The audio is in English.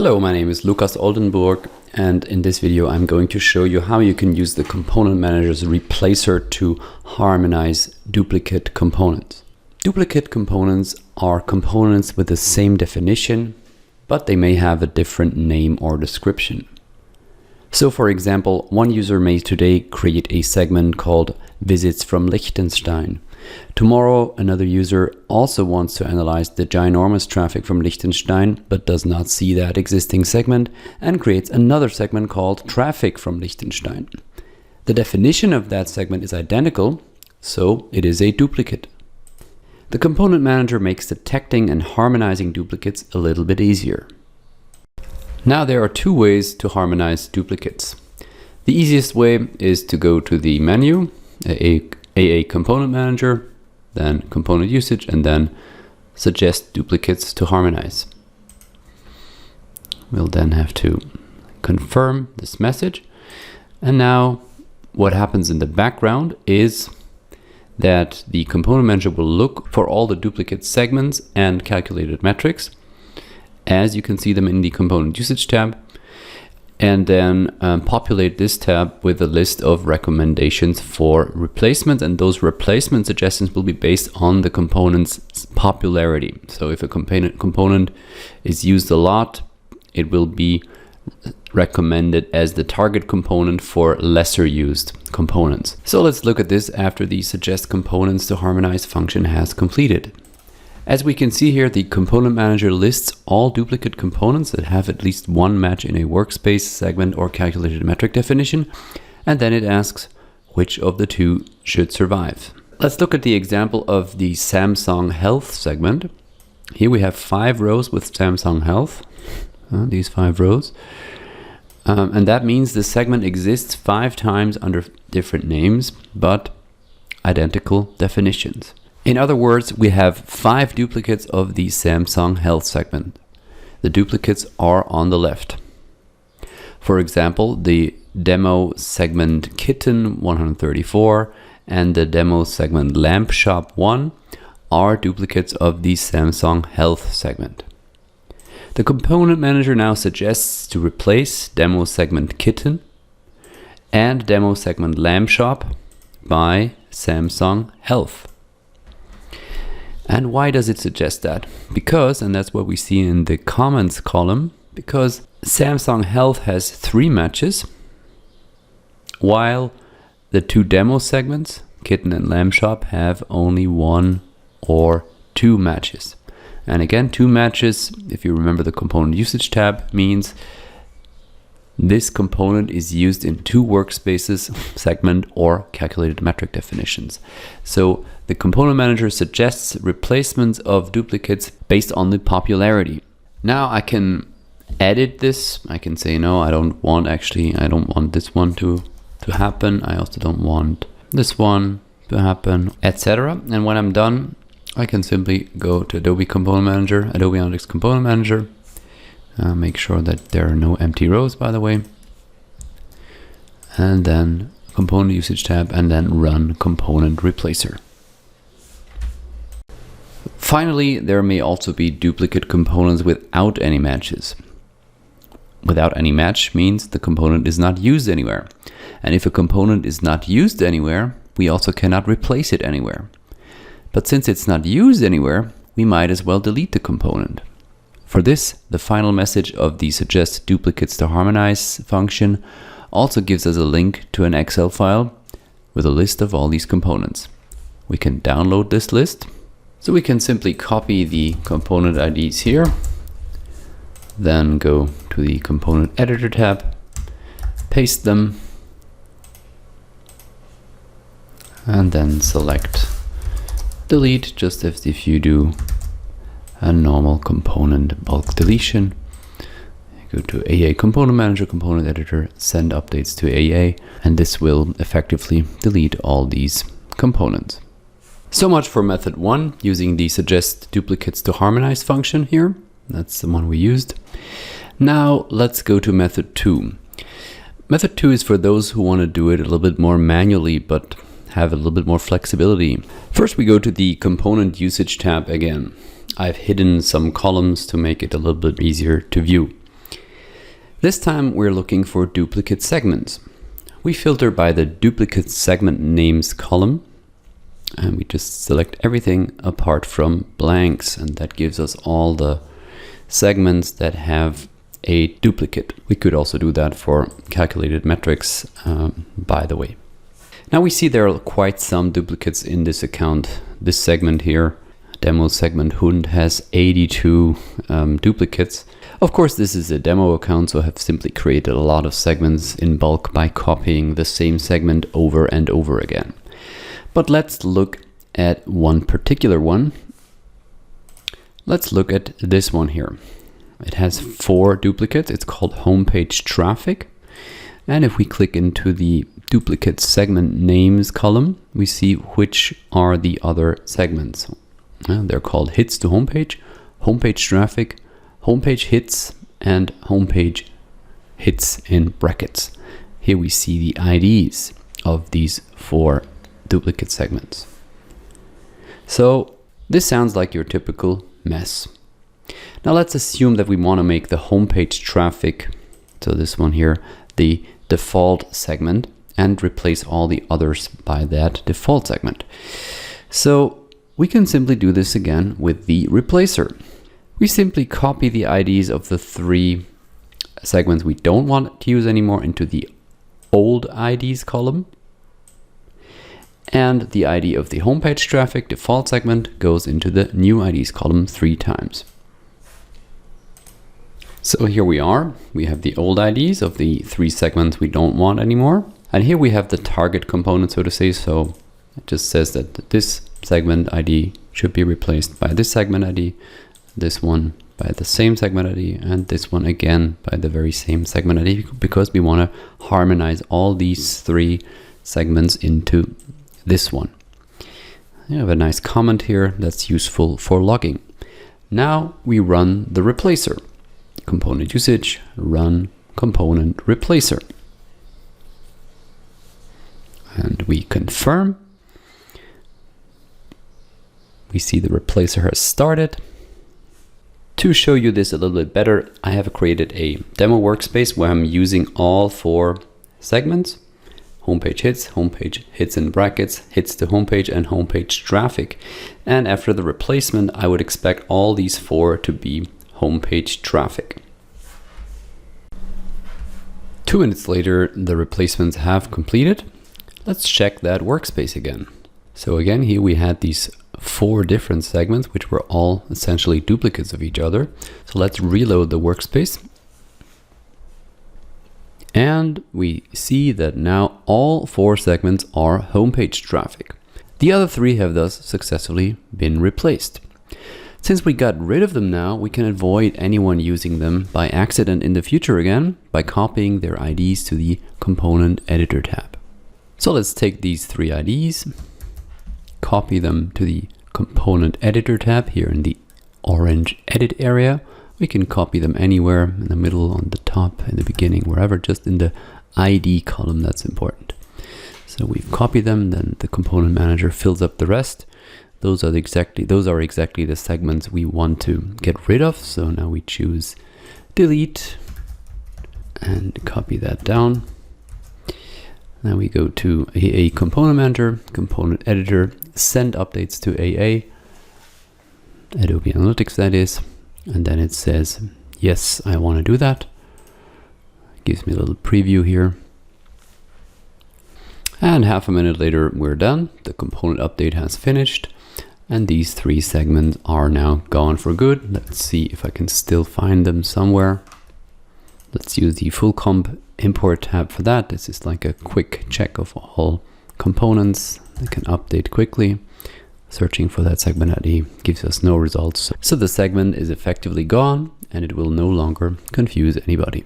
Hello, my name is Lukas Oldenburg, and in this video I'm going to show you how you can use the Component Manager's replacer to harmonize duplicate components. Duplicate components are components with the same definition, but they may have a different name or description. So for example, one user may today create a segment called Visits from Liechtenstein. Tomorrow, another user also wants to analyze the ginormous traffic from Liechtenstein, but does not see that existing segment and creates another segment called Traffic from Liechtenstein. The definition of that segment is identical, so it is a duplicate. The Component Manager makes detecting and harmonizing duplicates a little bit easier. Now there are two ways to harmonize duplicates. The easiest way is to go to the menu, AA Component Manager, then Component Usage, and then Suggest Duplicates to Harmonize. We'll then have to confirm this message. And now what happens in the background is that the Component Manager will look for all the duplicate segments and calculated metrics, as you can see them in the Component Usage tab, and then populate this tab with a list of recommendations for replacements, and those replacement suggestions will be based on the component's popularity. So if a component is used a lot, it will be recommended as the target component for lesser used components. So let's look at this after the Suggest Components to Harmonize function has completed. As we can see here, the Component Manager lists all duplicate components that have at least one match in a workspace, segment, or calculated metric definition, and then it asks which of the two should survive. Let's look at the example of the Samsung Health segment. Here we have 5 rows with Samsung Health, these 5 rows, and that means the segment exists 5 times under different names, but identical definitions. In other words, we have 5 duplicates of the Samsung Health segment. The duplicates are on the left. For example, the demo segment Kitten 134 and the demo segment Lamp Shop 1 are duplicates of the Samsung Health segment. The Component Manager now suggests to replace demo segment Kitten and demo segment Lamp Shop by Samsung Health. And why does it suggest that? Because, and that's what we see in the comments column, because Samsung Health has 3 matches, while the 2 demo segments, Kitten and Lamb Shop, have only 1 or 2 matches. And again, 2 matches, if you remember the Component Usage tab, means this component is used in 2 workspaces, segment, or calculated metric definitions. So the Component Manager suggests replacements of duplicates based on the popularity. Now I can edit this. I can say, no, I don't want this one to happen. I also don't want this one to happen, etc. And when I'm done, I can simply go to Adobe Component Manager, Adobe Analytics Component Manager. Make sure that there are no empty rows, by the way. And then Component Usage tab, and then Run Component Replacer. Finally, there may also be duplicate components without any matches. Without any match means the component is not used anywhere. And if a component is not used anywhere, we also cannot replace it anywhere. But since it's not used anywhere, we might as well delete the component. For this, the final message of the Suggest Duplicates to Harmonize function also gives us a link to an Excel file with a list of all these components. We can download this list. So we can simply copy the component IDs here, then go to the Component Editor tab, paste them, and then select Delete, just as if you do a normal component bulk deletion. Go to AA Component Manager, Component Editor, send updates to AA, and this will effectively delete all these components. So much for method 1, using the Suggest Duplicates to Harmonize function here. That's the one we used. Now let's go to method 2. Method 2 is for those who want to do it a little bit more manually, but have a little bit more flexibility. First, we go to the Component Usage tab again. I've hidden some columns to make it a little bit easier to view. This time we're looking for duplicate segments. We filter by the duplicate segment names column, and we just select everything apart from blanks, and that gives us all the segments that have a duplicate. We could also do that for calculated metrics, by the way. Now we see there are quite some duplicates in this account. This segment here, demo segment Hund, has 82 duplicates. Of course, this is a demo account, so I have simply created a lot of segments in bulk by copying the same segment over and over again. But let's look at one particular one. Let's look at this one here. It has 4 duplicates. It's called homepage traffic. And if we click into the duplicate segment names column, we see which are the other segments. They're called hits to homepage, homepage traffic, homepage hits, and homepage hits in brackets. Here we see the IDs of these 4 duplicate segments. So this sounds like your typical mess. Now let's assume that we want to make the homepage traffic, so this one here, the default segment, and replace all the others by that default segment. So we can simply do this again with the replacer. We simply copy the IDs of the 3 segments we don't want to use anymore into the old IDs column. And the ID of the homepage traffic default segment goes into the new IDs column 3 times. So here we are. We have the old IDs of the 3 segments we don't want anymore. And here we have the target component, so to say. So it just says that this segment ID should be replaced by this segment ID, this one by the same segment ID, and this one again by the very same segment ID, because we want to harmonize all these 3 segments into this one. You have a nice comment here that's useful for logging. Now we run the replacer. Component usage, run component replacer. And we confirm. We see the replacer has started. To show you this a little bit better, I have created a demo workspace where I'm using all 4 segments: homepage hits in brackets, hits to homepage, and homepage traffic. And after the replacement, I would expect all these 4 to be homepage traffic. 2 minutes later, the replacements have completed. Let's check that workspace again. So again, here we had these 4 different segments, which were all essentially duplicates of each other. So let's reload the workspace. And we see that now all 4 segments are homepage traffic. The other 3 have thus successfully been replaced. Since we got rid of them now, we can avoid anyone using them by accident in the future again by copying their IDs to the component editor tab. So let's take these 3 IDs, copy them to the component editor tab here in the orange edit area. We can copy them anywhere, in the middle, on the top, in the beginning, wherever, just in the ID column, that's important. So we've copied them, then the component manager fills up the rest. Those are exactly the segments we want to get rid of. So now we choose delete and copy that down. Now we go to AA component manager, component editor, send updates to AA, Adobe Analytics that is. And then it says, yes, I want to do that. Gives me a little preview here. And half a minute later, we're done. The component update has finished. And these 3 segments are now gone for good. Let's see if I can still find them somewhere. Let's use the full comp import tab for that. This is like a quick check of all components that can update quickly. Searching for that segment ID gives us no results. So the segment is effectively gone and it will no longer confuse anybody.